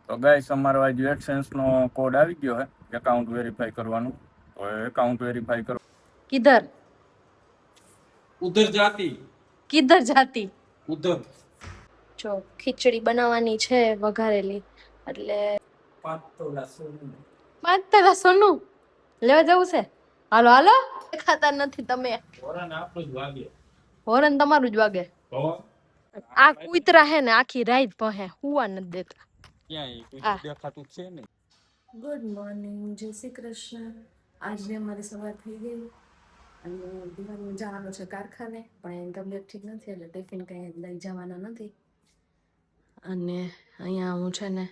તો ગાઈસ અમારો આજે એડસેન્સ નો કોડ આવી ગયો है એકાઉન્ટ વેરીફાઈ કરવાનું. તો એકાઉન્ટ વેરીફાઈ કરો. किधर ઉધર જાતી किधर जाती ઉધર જો ખીચડી બનાવવાની છે વઘારેલી એટલે માતલા સોનું લેવા જવું છે. હાલો હાલો ખાતા નથી તમે. હોરન આપણું જ વાગે હોરન તમારું જ વાગે. તો આ કૂતરા હે ને આખી રાત પહે હુવા નથી દેતા. ક્યાં કોઈ આ દેખાતું છે ને. ગુડ મોર્નિંગ, જય શ્રી કૃષ્ણ. આજે અમારી સવાર થઈ ગઈ અને દિવાળીમાં જવાનું છે કારખાને, પણ એની તબિયત ઠીક નથી એટલે ટિફિન કંઈ લઈ જવાના નથી. અને અહીંયા હું છે ને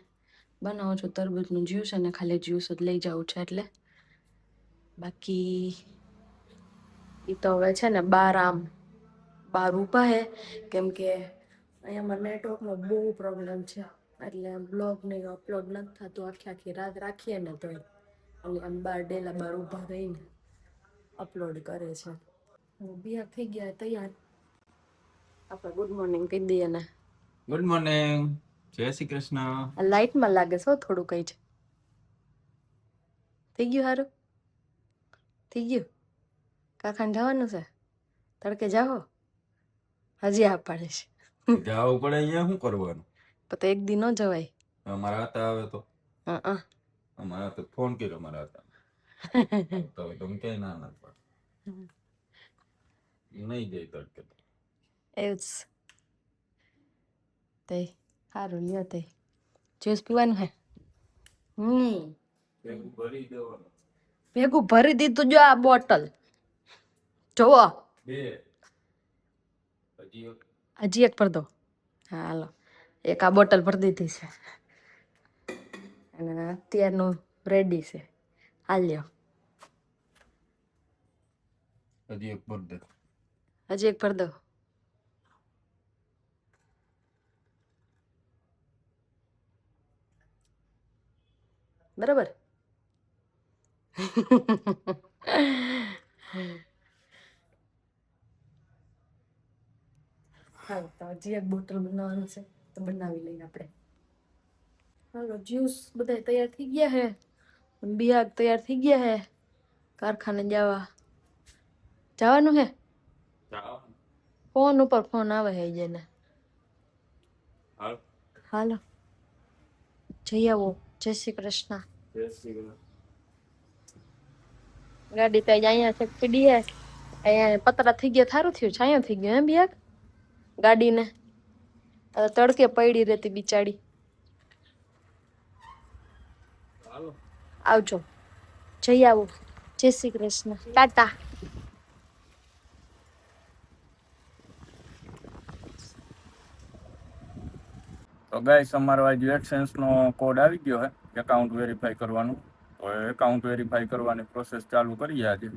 બનાવું છું તરબૂચનું જ્યુસ અને ખાલી જ્યુસ જ લઈ જાઉં છે એટલે બાકી એ તો હવે છે ને બહાર ઊભા હે કેમ કે અહીંયા મારા નેટવર્કનો બહુ પ્રોબ્લેમ છે એટલે બ્લોગ ને અપલોડ નથી થતું. આખી રાત રાખીએ ને તો એટલે આમ ડેલા બહાર ઊભા રહીને અપલોડ કરે છે. બિહાર થઈ ગયા તૈયાર. આપણે ગુડ મોર્નિંગ કહી દઈએ ને. ગુડ મોર્નિંગ, જય શ્રી કૃષ્ણ. લાઇટમાં લાગે છે થોડું કઈ છે. થઈ ગયું સારું થઈ ગયું. કારખાને જવાનું છે તડકે જાઓ હજી આ પાડે છે. જાવું પડે અહીંયા શું કરવાનું? તો એક દી ન જવાય. અમારા હતા આવે તો હા અમારા તો ફોન કર્યો અમારા હતા તો તમે કઈ ના ના પાડો. નહીં જઈ તડકે તો એવું જ તે સારું લ્યો તે જ્યુસ પીવાનું હે. ભેગું ભરી દેવાનું. ભેગું ભરી દીધું જો આ બોટલ જોવો. બે હજી હજી એક ભર દો. હા હાલો એક આ બોટલ ભરી દીધી છે અને અત્યારનું રેડી છે. હાલ્યો હજી એક ભર દે. હજી એક ભર દો. બરાબર. હા તો હજી એક બોટલ બનાવવાનું છે તો બનાવી લઈએ આપણે. હાલો જ્યુસ બધા તૈયાર થઈ ગયા હે, બિયાગ તૈયાર થઈ ગયા હે કારખાને જવાનું હે. ફોન ઉપર ફોન આવે હે જેને. હાલો જઈ આવો. જય શ્રી કૃષ્ણ. ગાડી તો અહીંયા છે પીડી હે. અહીંયા પતરા થઈ ગયા થારું થયું છાંયો થઈ ગયો હે બિયાગ ગાડીને. તડકે પડી રહેતી બિચારી. આવજો જઈ આવો. જય શ્રી કૃષ્ણ. ટાટા. તો ગાઈસ અમારો આજે એડસેન્સ નો કોડ આવી ગયો है એકાઉન્ટ વેરીફાઈ કરવાનું. તો એકાઉન્ટ વેરીફાઈ કરવાની પ્રોસેસ ચાલુ કરીએ આજે.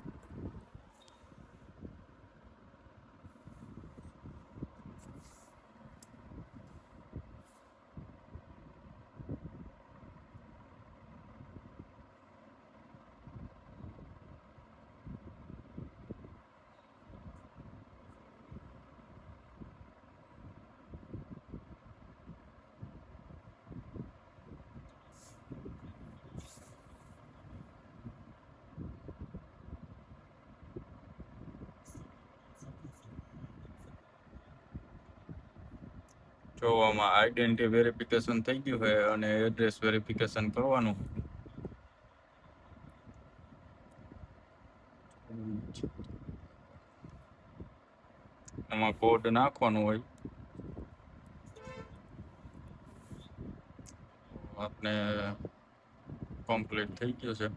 જો આમાં આઈડેન્ટિટી વેરિફિકેશન થઈ ગયું છે અને એડ્રેસ વેરિફિકેશન કરવાનું. આમાં કોડ નાખવાનું હોય. આપણે કમ્પ્લીટ થઈ ગયું છે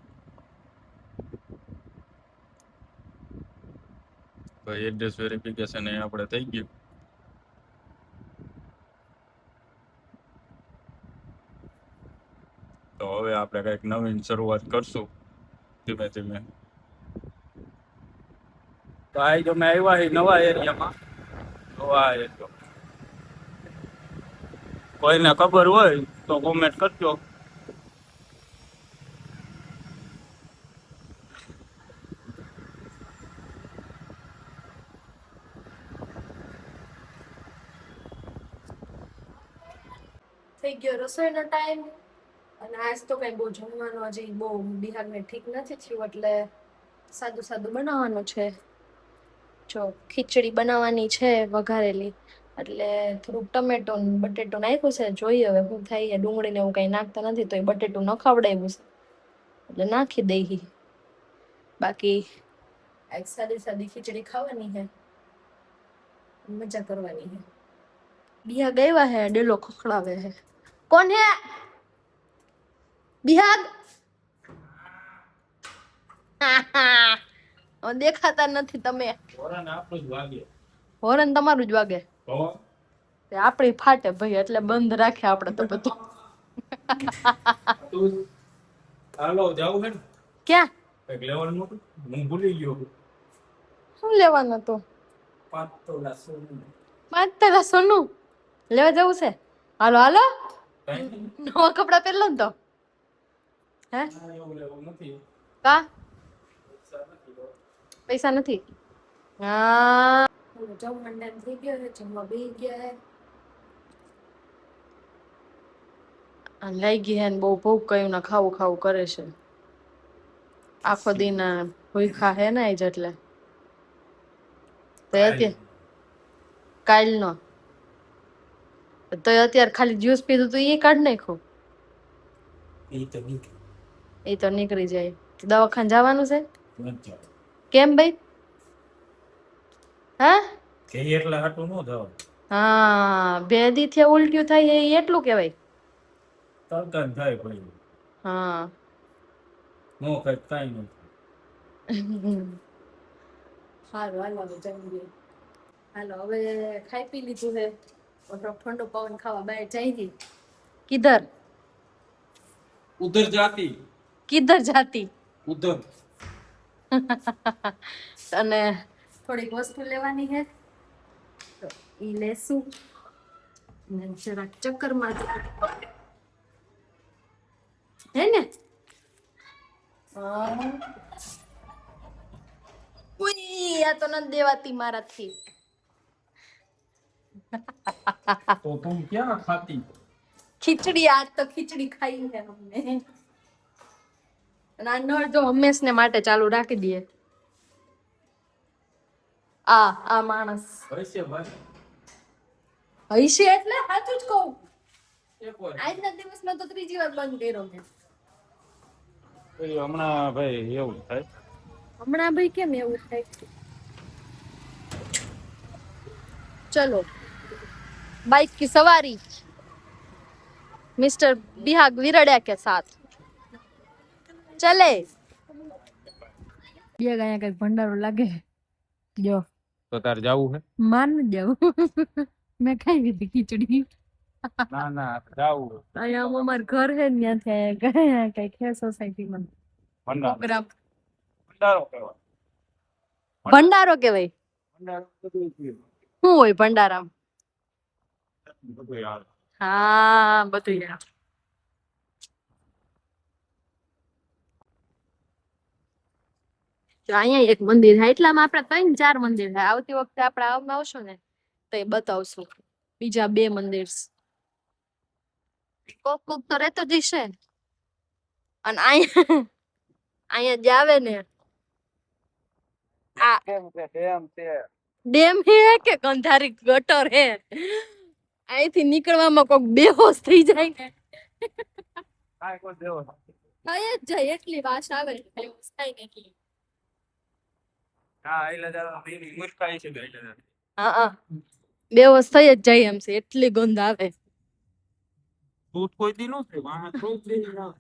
તો એડ્રેસ વેરિફિકેશન એ આપણે થઈ ગયું. તો હવે આપણે કંઈક નવીન શરૂઆત કરશું ધીમે ધીમે. તો આ જો મેં આવ્યા છે નવા એરિયામાં. નવા એરિયા કોઈને ખબર હોય તો કોમેન્ટ કરજો. થઈ ગયો રસોઈનો ટાઈમ અને આજ તો કઈ બહુ જમવાનું હજી બહુ બિહારને ઠીક નથી થયું, એટલે સાદું સાદું બનાવવાનું છે. જો ખીચડી બનાવવાની છે વઘારેલી, એટલે થોડુંક ટમેટો ને બટેટું નાખ્યું છે. જોઈએ હવે શું થાય. ડુંગળી ને એવું કઈ નાખતા નથી, તો એ બટેટું ન ખવડાવ્યું છે એટલે નાખી દઈ. બાકી આજ સાદી સાદી ખીચડી ખાવાની છે, મજા કરવાની છે. બિહાગ આવ્યા હે, ડેલો ખખડાવે હે. કોણ હે બિહાગ? દેખાતા નથી તમે. હોરન આપણું જ વાગે. હોરન તમારું જ વાગે, આપડી ફાટે ભાઈ, એટલે બંધ રાખે આપડે તો બધું. તું હાલો જાવું હે ને ક્યાં કઈક લેવાનું નતું, હું ભૂલી ગયો. શું લેવાનું હતું? 5 તોલા સોનું. 5 તોલા સોનું લેવા જવું છે? હાલો હાલો, કઈ નહીં. નવા કપડા પહેરલો ને તો. હે ના, એવું લેવું નથી. કા પૈસા નથી તો. પૈસા નથી? હા, જમવાનું ટાઈમ થઈ ગયો છે, જમવા બેસી ગયા છે. લઈ ગઈ હે ને બહુ ભૂખ કયું ના ખાવું ખાવું કરે છે. આખો દિન ભૂખા હે ને જ, એટલે તો અત્યારે કાલનો તો અત્યારે ખાલી જ્યુસ પીધું તો એ કાઢ નાખ્યું. એ તો નીકળી જાય. દવાખાને જવાનું છે? કેમ ભાઈ? હા કે એટલા હાટું ન જાવ. હા, બે દી થી ઉલટ્યું થાય એ એટલું કેવાય. તરકાન થાય ભાઈ. હા નો કઈ કાઈ ન. સારું હાલો હવે જમીએ. હાલો હવે ખાઈ પી લીધું છે, ઠંડો પવન ખાવા બહાર જઈ. કિધર ઉધર જાતી. કિધર જાતી? ઉધર. અને થોડીક વસ્તુ લેવાની છે, તો ઈ લેશું. ને જરાક ચક્કર માં હે ને. ઉઈ, આ તો નથી દેવાતી મારાથી. તો તું ક્યાં ખાતી? ખીચડી, આજ તો ખીચડી ખાઈ છે અમને. અને આ નળ જો હંમેશ ને માટે ચાલુ રાખી દઈએ. આ માણસ હશે ભાઈ. હૈશે એટલે સાચું જ કહું. એકવાર આજના દિવસમાં તો 3જી વાર બંધ કર્યો મેં. હમણાં ભાઈ એવું થાય. હમણાં ભાઈ કેમ એવું થાય? ચલો बाइक की सवारी मिस्टर बिहाग विरड़िया के साथ चले. ये गया कई भंडारो लागे जो તો તાર જાવું હે? मान जाओ. मैं खाई थी खिचड़ी. ના ના જાવું. અહીંયા અમાર ઘર હે ને ત્યાં ગયા કઈ ખે સોસાયટી માં પ્રોગ્રામ. ભંડારો કહેવાય. ભંડારો કેવાય? ભંડારો બધું છે. શું હોય ભંડારામ? બધું યાર. હા બધું યાર. જો અહીંયા એક મંદિર છે, એટલામાં આપણે 3-4 મંદિર છે. આવતી વખતે આપણે આવશું ને તો એ બતાવશું બીજા 2 મંદિર. કોક કોક તો રહેતો જ છે. અને અહીંયા જ આવે ને આ ડેમ હે કે ગંધારી ગટર હે. અહીંથી નીકળવામાં કોક બેહોશ થઈ જાય ને. કાઈ કોઈ દેવો. થાય જ જાય, એટલી વાસ આવે ને બેહોશ થાય ને એટલી. હા એટલે જરા મેની મુરકાઈ છે એટલે. હા બેહોશ થઈ જ જાય એમ છે, એટલી ગંધ આવે. દૂધ કોઈ દી નો થાય વાહ દૂધ લઈ ના.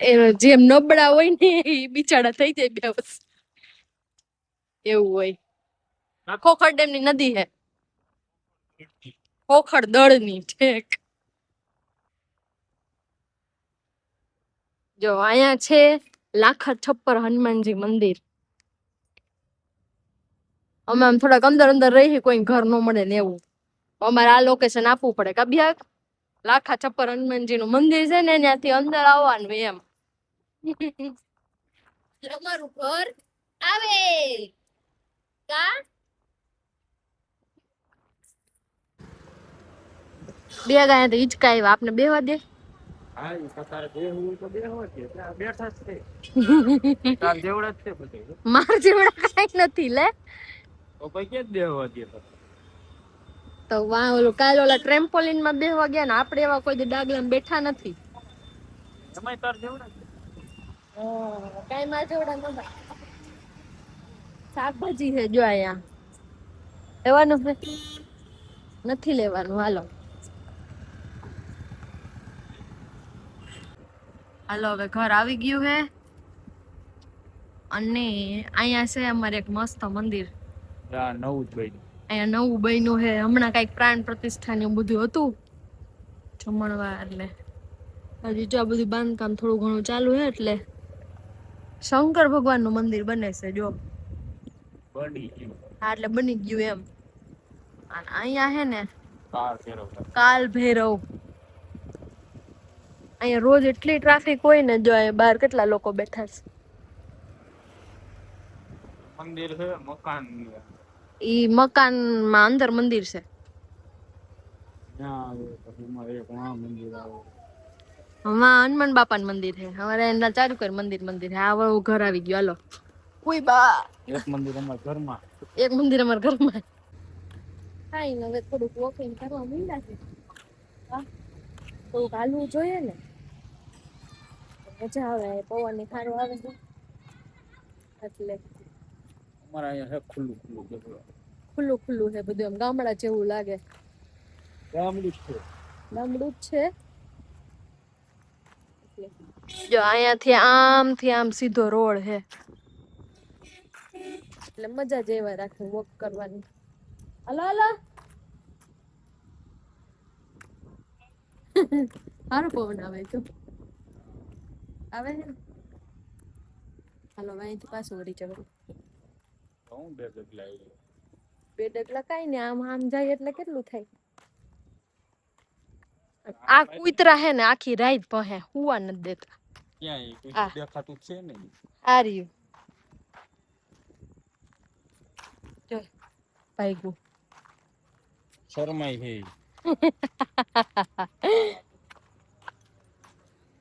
એ જેમ નબળા હોય ને એ બિચારા થઈ જાય બેહોશ, એવું હોય. ખોખર ડેમ ની નદી હે, ખોખર દળ ની ઠેક. જો અહીંયા છે લાખા છપ્પર હનુમાનજી મંદિર. અમે આમ થોડાક અંદર અંદર રહી, કોઈ ઘર નો મળે ને એવું, અમારે આ લોકેશન આપવું પડે. કબિયા લાખા છપ્પર હનુમાનજી નું મંદિર છે ને ત્યાંથી અંદર આવવાનું એમ. અમારું ઘર આવે કા બે ગયા તો હિચકા આવ્યા. આપને બેવા દે હા એ તો તારે બેહવું તો બેહવો છે ત્યાં બેઠા જ છે તાર જેવડા જ છે બધે માર જેવડા કઈ નથી લે. તો પછી ક્યાં જ બેહવા દે તો વાહ ઓલું કાલ ઓલા ટ્રેમ્પોલિન માં બેહવા ગયા ને આપણે એવા કોઈ દી ડાગલામાં બેઠા નથી. એમાંય તાર જેવડા છે કઈ માં જેવડા ન ભાઈ. શાકભાજી છે જો અહીંયા લેવાનું છે નથી લેવાનું હાલો. હાલો હવે ઘર આવી ગયું હે અને અહીંયા છે અમારે એક મસ્ત મંદિર. હા નવું જ ભાઈ અહીંયા નવું બન્યું હે હમણાં કઈક પ્રાણ પ્રતિષ્ઠા ને એવું બધું હતું જમણવાર ને હજી જો આ બધું બાંધકામ થોડું ઘણું ચાલુ હે એટલે શંકર ભગવાન નું મંદિર બને છે જો. બની ગયું હા એટલે બની ગયું એમ. અને અહીંયા હે ને કાર ફેરવતા કાલ ભૈરવ. અહીંયા રોજ એટલી ટ્રાફિક હોય ને જો અહીંયા બહાર કેટલા લોકો બેઠા છે. મંદિર છે મકાન ઈ મકાન માં અંદર મંદિર છે. ત્યાં આવે પછી એમાં એક વાં મંદિર આવે હમણાં હનુમાન બાપા નું મંદિર છે અમારે એના ચાલુ કર મંદિર છે આ વાળું ઘર આવી ગયું હાલો. કોઈ બા એક મંદિર અમારા ઘરમાં એક મંદિર અમારા ઘરમાં. કાઈ ને હવે થોડુંક વોકિંગ કરવા માંડ્યા છે. હા થોડુંક હાલવું જોઈએ ને મજા આવે પવન ની ખારો આવે છે એટલે અમારા અહીંયા છે ખુલ્લું ખુલ્લું બધું ખુલ્લું ખુલ્લું છે બધું એમ ગામડા જેવું લાગે. ગામડું જ છે ગામડું જ છે જો અહીંયાથી આમ સીધો રોડ હે એટલે મજા જ એવા રાખે વોક કરવાની. હલો હલો સારું પવન આવે તો આવે ને હાલો અહીંથી પાછું વળી જવાય. હું બે ડગલા આવી બે ડગલા કાઈ ને આમ જાય એટલે કેટલું થાય. આ કૂતરા હે ને આખી રાત પહે હુવા નથી દેતા. ક્યાં કોઈ આ દેખાતું છે ને આ રહ્યું જો ભાઈગું શરમાઈ છે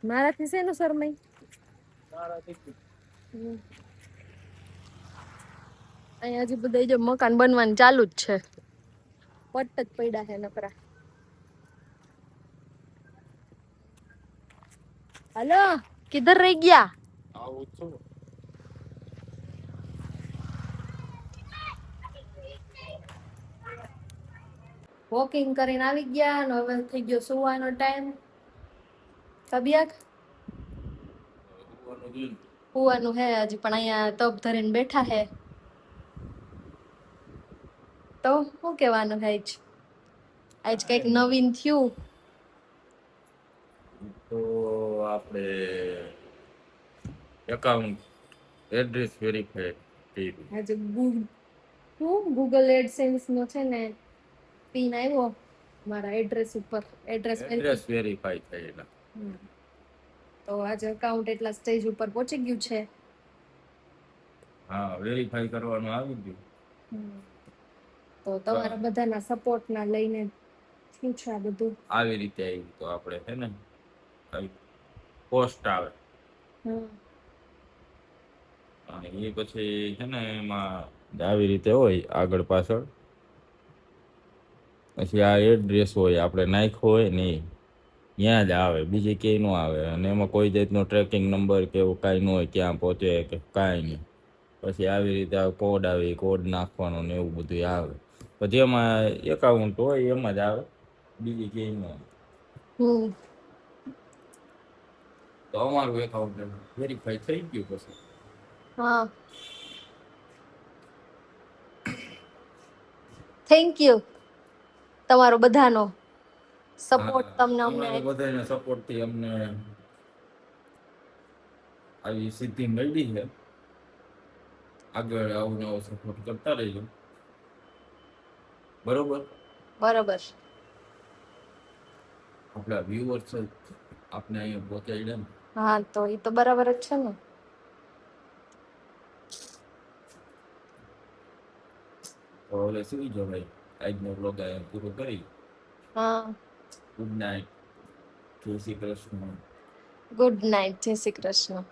મારાથી શેનું શરમાઈ. અહીંયા હજી બધા જો મકાન બનવાનું ચાલુ જ છે પટ જ પડ્યા છે નકરા. હલો કિધર રહી ગયા. આવું છું વોકિંગ કરીને આવી ગયા અને હવે થઈ ગયો સુવાનો ટાઈમ. તબિયત સુવાનું હે હજી પણ અહીંયા તપ ધરીને બેઠા હે તો શું કહેવાનું હે આજ કઈક નવીન થયું. તો આપણે એકાઉન્ટ એડ્રેસ વેરીફાઈ કર્યું. આજે ગૂગલ એડસેન્સ નો છે ને પિન આવ્યો મારા એડ્રેસ ઉપર એડ્રેસ વેરીફાઈ થયેલા. તો આજે અકાઉન્ટ એટલા સ્ટેજ ઉપર પહોંચી ગયું છે. હા વેરીફાઈ કરવાનું આવી ગયું. તો તમારા બધાના સપોર્ટ ના લઈને થયું છે આ બધું આવી રીતે આવ્યું તો આપણે છે ને પોસ્ટ આવે અને એ પછી છે ને એમાં આવી રીતે હોય આગળ પાછળ પછી આ એડ્રેસ હોય આપણે નાખ્યો હોય ને ત્યાં જ આવે બીજે ક્યાંય ન આવે અને એમાં કોઈ જાતનો ટ્રેકિંગ નંબર કે એવું કાંઈ ન હોય ક્યાં પહોંચે કે કાંઈ નહીં. પછી આવી રીતે કોડ આવે કોડ નાખવાનો ને એવું બધું આવે પછી એમાં એકાઉન્ટ હોય એમાં જ આવે બીજી ક્યાંય ન આવે. તો અમારું એકાઉન્ટ વેરીફાઈ થઈ ગયું પછી. હા થેન્ક યુ તમારો બધાનો સપોર્ટ તમને અમને બધાને સપોર્ટ થી અમને આવી સિદ્ધિ મળી છે. આગળ આવું નવો સપોર્ટ કરતા રહેજો બરોબર. બરોબર આપણા વ્યુઅર્સ આપણે અહીંયા પહોંચાડ્યા ને. હા તો એ તો બરાબર જ છે ને. તો હવે સુઈ જાઓ ભાઈ આજનો બ્લોગ અહીંયા પૂરો કરી. હા ગુડ નાઇટ. જય શ્રી કૃષ્ણ. ગુડ નાઇટ, જય શ્રી કૃષ્ણ.